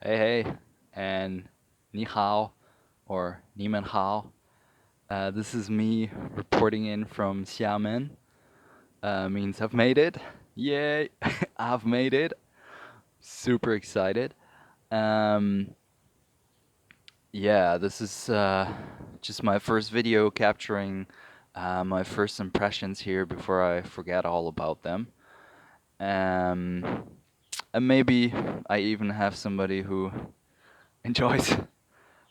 Hey, hey, and ni hao, or ni men hao. This is me reporting in from Xiamen. Means I've made it. Yay! I've made it. Super excited. Um, yeah, this is just my first video capturing my first impressions here before I forget all about them. Um, and maybe I even have somebody who enjoys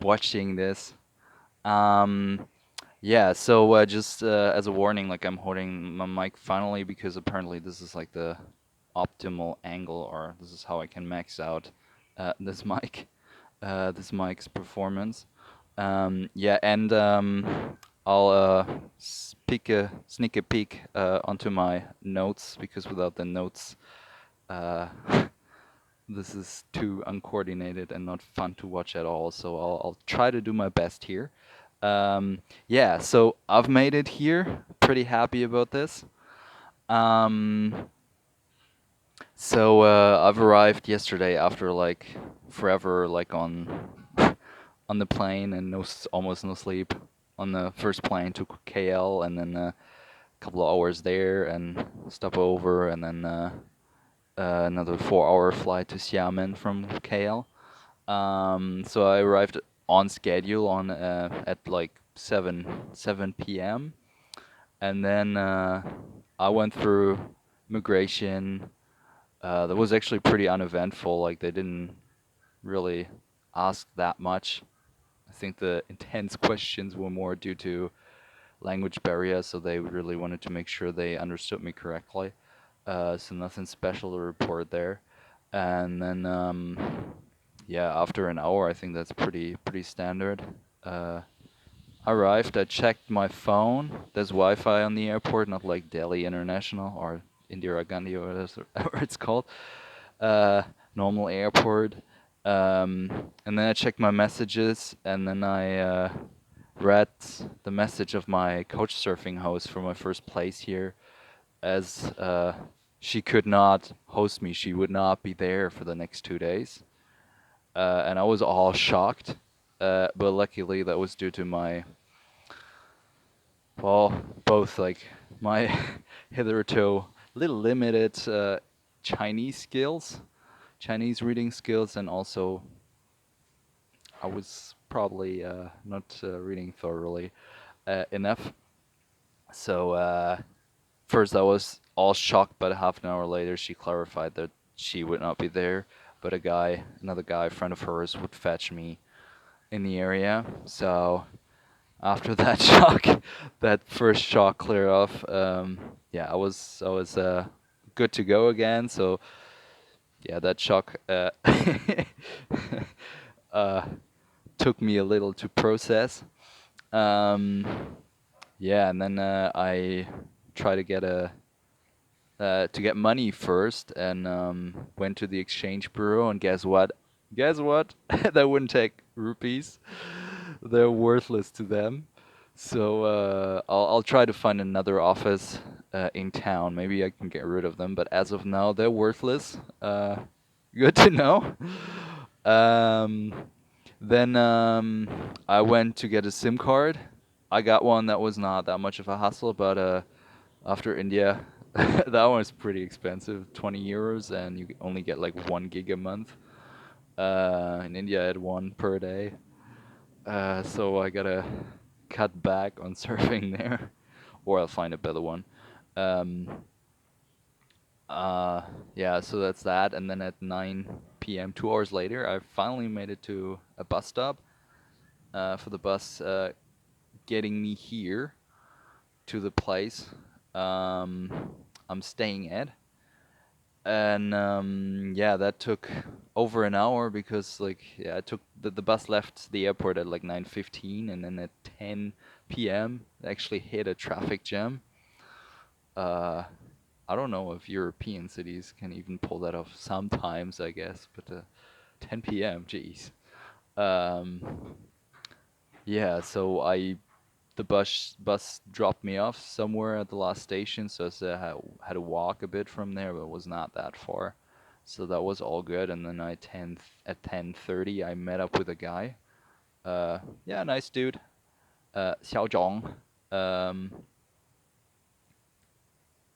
watching this. Um, yeah, so just as a warning, like I'm holding my mic finally because apparently this is like the optimal angle, or this is how I can max out this mic's performance. Yeah, and I'll sneak a peek onto my notes because without the notes, uh, this is too uncoordinated and not fun to watch at all. So I'll try to do my best here. Yeah, so I've made it here. Pretty happy about this. Um, I've arrived yesterday after like forever, like on the plane and almost no sleep on the first plane to KL, and then a couple of hours there and stop over, and then another 4 hour flight to Xiamen from KL. So I arrived on schedule on at like 7 p.m. and then I went through immigration. That was actually pretty uneventful. Like they didn't really ask that much. I think the intense questions were more due to language barriers, so they really wanted to make sure they understood me correctly. So nothing special to report there. And then yeah, after an hour, I think that's pretty standard. Uh, Arrived, I checked my phone. There's Wi-Fi on the airport, not like Delhi International or Indira Gandhi or whatever it's called. Uh, Normal airport. And then I checked my messages, and then I read the message of my couch surfing host for my first place here, as she could not host me. She would not be there for the next 2 days. And I was all shocked. But luckily, that was due to my, well, both like my hitherto little limited Chinese skills, Chinese reading skills, and also I was probably not reading thoroughly enough. So first I was all shocked, but half an hour later she clarified that she would not be there, but another guy, a friend of hers, would fetch me in the area. So after that that first shock cleared off, yeah, I was good to go again. So yeah, that shock uh, took me a little to process. Um, yeah, and then I try to get money first, and went to the exchange bureau, and guess what? Guess what? That wouldn't take rupees. They're worthless to them. So I'll try to find another office in town. Maybe I can get rid of them, but as of now, they're worthless. Good to know. Um, then I went to get a SIM card. I got one that was not that much of a hassle, but after India, that one was pretty expensive, 20 euros, and you only get like 1 gig a month. In India, I had one per day. So I gotta cut back on surfing there, or I'll find a better one. Um, uh, yeah, so that's that. And then at 9 p.m., 2 hours later, I finally made it to a bus stop for the bus getting me here to the place um, I'm staying at. And yeah, that took over an hour because like yeah, it took the bus left the airport at like 9:15, and then at 10 p.m. it actually hit a traffic jam. Uh, I don't know if European cities can even pull that off sometimes, I guess, but 10 p.m. Jeez. Um, yeah, so the bus dropped me off somewhere at the last station, so I had to walk a bit from there, but it was not that far. So that was all good. And then at 10:30 I met up with a guy. Yeah, nice dude. Xiaozhong. Um,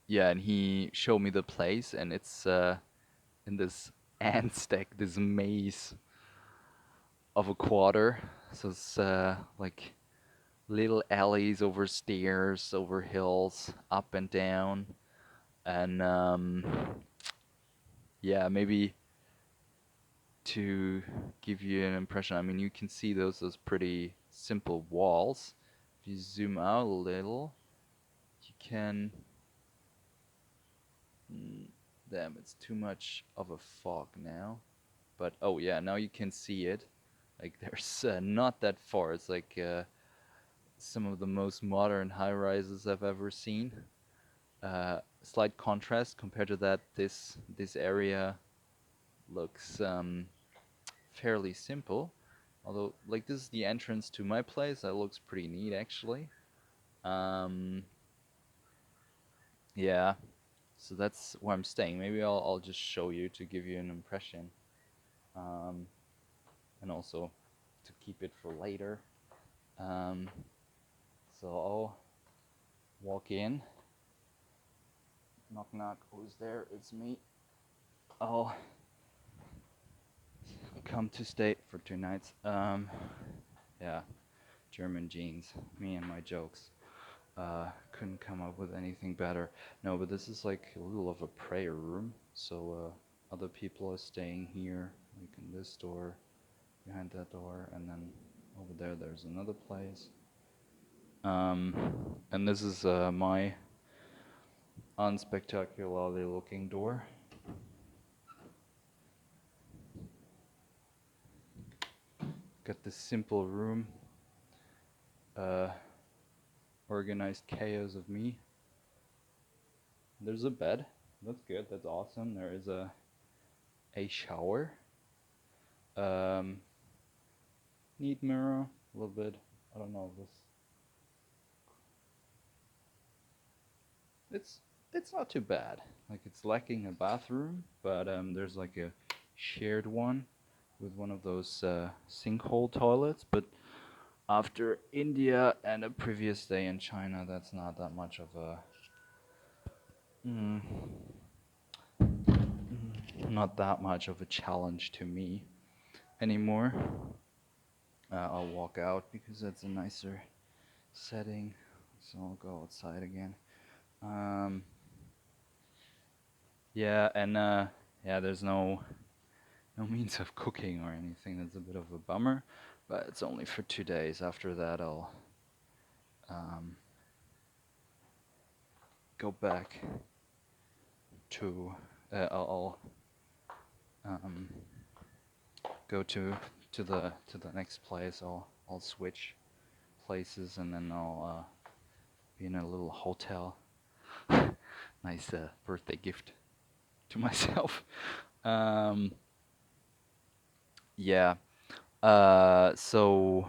yeah, and he showed me the place, and it's in this ant stack, this maze of a quarter. So it's like little alleys over stairs, over hills, up and down, and yeah, maybe to give you an impression, I mean, you can see those pretty simple walls. If you zoom out a little, you can. Mm, damn, it's too much of a fog now. But oh yeah, now you can see it. Like there's not that far. It's like some of the most modern high rises I've ever seen. Slight contrast compared to that. This area looks fairly simple. Although, like, this is the entrance to my place. That looks pretty neat, actually. Um, yeah. So that's where I'm staying. Maybe I'll just show you to give you an impression, um, and also to keep it for later. Um, so I'll walk in. Knock knock. Who's there? It's me. I'll come to stay for 2 nights. Yeah, German genes. Me and my jokes. Couldn't come up with anything better. No, but this is like a little of a prayer room. So other people are staying here, like in this door, behind that door, and then over there there's another place. Um, and this is my unspectacularly looking door. Got this simple room, uh, organized chaos of me. There's a bed. That's good. That's awesome. There is a shower. Um, neat mirror, a little bit. I don't know this. It's it's not too bad. Like it's lacking a bathroom, but there's like a shared one with one of those sinkhole toilets. But after India and a previous day in China, that's not that much of a mm, not that much of a challenge to me anymore. I'll walk out because that's a nicer setting. So I'll go outside again. Um, yeah, and yeah, there's no means of cooking or anything. That's a bit of a bummer, but it's only for 2 days. After that, I'll um, go back to. I'll um, go to the next place. I'll switch places and then I'll be in a little hotel. Nice birthday gift to myself. Um, yeah. So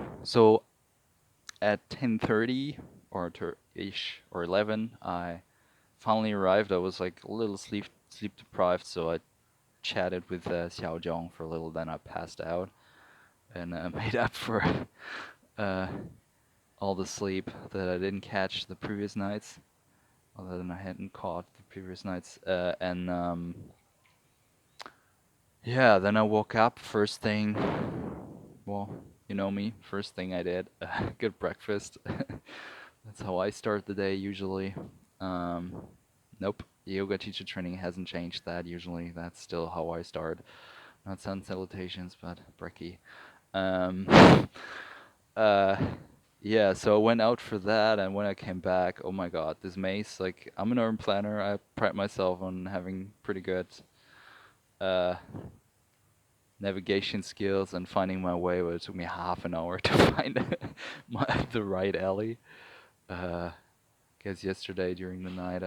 at 10:30 or ish or 11, I finally arrived. I was like a little sleep deprived, so I chatted with Xiaozhong for a little. Then I passed out and made up for uh, all the sleep that I didn't catch the previous nights, other than I hadn't caught the previous nights. And yeah, then I woke up first thing. Well, you know me. First thing I did, good breakfast. That's how I start the day usually. Um, nope, yoga teacher training hasn't changed that. Usually, that's still how I start. Not sun salutations, but brekkie. Um, uh, yeah, so I went out for that, and when I came back, oh my God, this maze! Like, I'm an urban planner. I pride myself on having pretty good uh, navigation skills and finding my way. But it took me half an hour to find the right alley. Uh, Guess yesterday during the night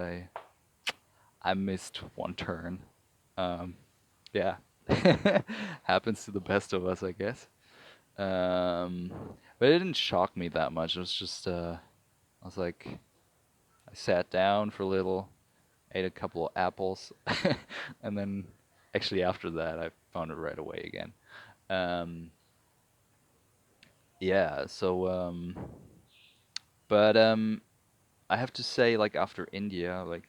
I missed one turn. Um, yeah, happens to the best of us, I guess. Um, but it didn't shock me that much. It was just I was like, I sat down for a little, ate a couple of apples, and then Actually, after that, I found it right away again. Um, yeah. But I have to say, like after India, like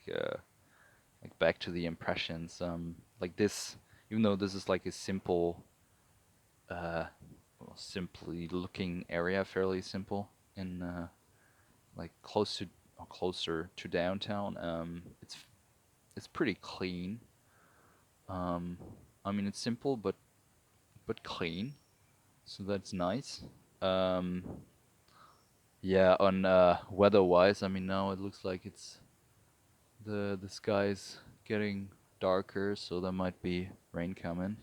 back to the impressions, like this, even though this is like a simple, uh, well, simply looking area, fairly simple, in like close to or closer to downtown. It's pretty clean. Um, I mean, it's simple but clean, so that's nice. Um, yeah, on weather-wise, I mean now it looks like it's the sky's getting darker, so there might be rain coming.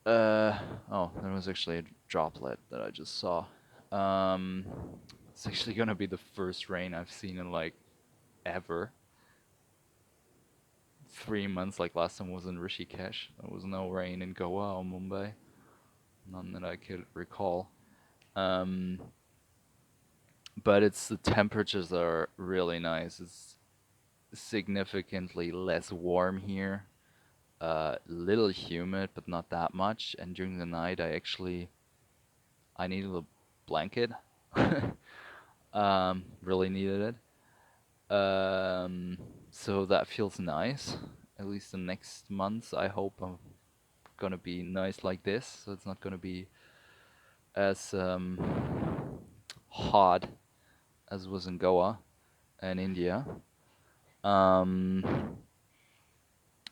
Uh, oh, that was actually a droplet that I just saw. Um, it's actually gonna be the first rain I've seen in like ever. 3 months, like last time was in Rishikesh. There was no rain in Goa or Mumbai, none that I could recall. Um, but it's the temperatures are really nice. It's significantly less warm here. Little humid, but not that much. And during the night, I needed a blanket. Really needed it. So that feels nice. At least the next months, I hope I'm gonna be nice like this. So it's not gonna be as hot as was in Goa and India. Um,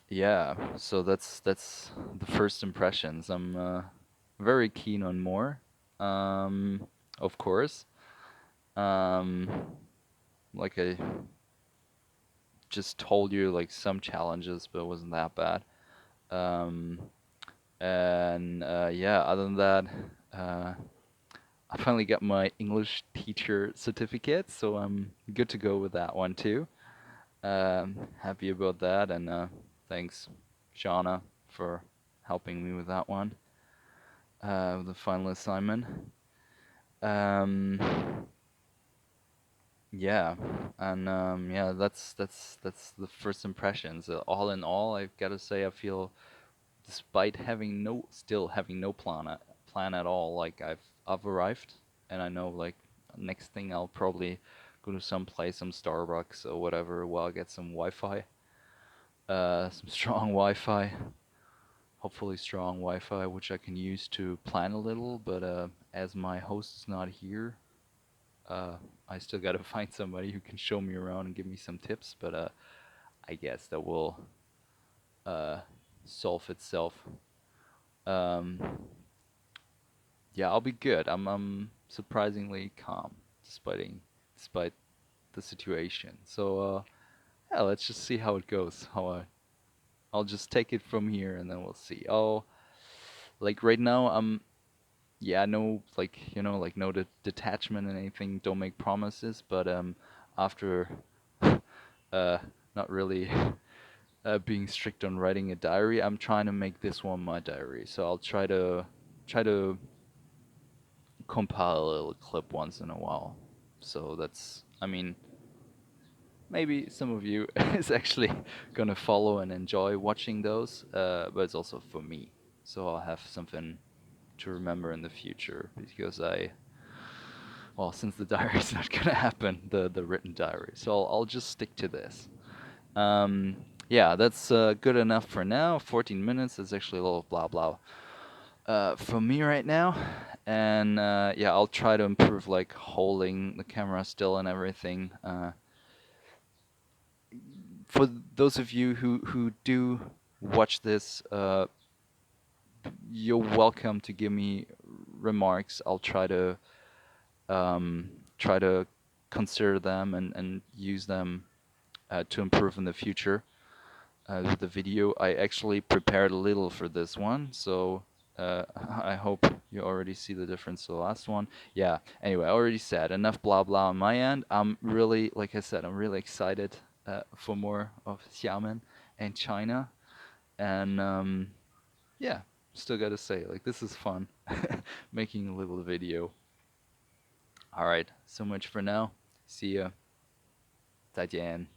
yeah, so that's the first impressions. I'm very keen on more. Of course. Um, like I just told you, like some challenges, but it wasn't that bad. Um, and yeah, other than that, uh, I finally got my English teacher certificate, so I'm good to go with that one too. Happy about that, and thanks, Shauna, for helping me with that one, with the final assignment. Um, yeah, and yeah, that's the first impressions. All in all, I've got to say, I feel, despite still having no plan at all, like I've arrived, and I know like next thing I'll probably go to some place, some Starbucks or whatever, while I get some Wi-Fi, some strong Wi-Fi, hopefully strong Wi-Fi, which I can use to plan a little. But as my host is not here, uh, I still gotta find somebody who can show me around and give me some tips. But I guess that will uh, solve itself. Um, yeah, I'll be good. I'm surprisingly calm despite the situation. So yeah, let's just see how it goes. I'll just take it from here and then we'll see. Oh, like right now, yeah, no, like like no detachment and anything. Don't make promises. But after uh, not really being strict on writing a diary, I'm trying to make this one my diary. So I'll try to compile a little clip once in a while. So that's, I mean, maybe some of you is actually gonna follow and enjoy watching those, but it's also for me. So I'll have something to remember in the future because well, since the diary is not gonna happen, the written diary. So I'll just stick to this. Yeah, that's good enough for now. 14 minutes is actually a little blah blah for me right now. And yeah, I'll try to improve like holding the camera still and everything. For those of you who do watch this, you're welcome to give me remarks. I'll try to consider them and use them to improve in the future. With the video, I actually prepared a little for this one, so I hope you already see the difference to the last one. Yeah, anyway, I already said enough blah blah on my end. I'm really, like I said, I'm really excited for more of Xiamen and China. And yeah, still gotta say, like, this is fun making a little video. All right, so much for now. See ya. 再见.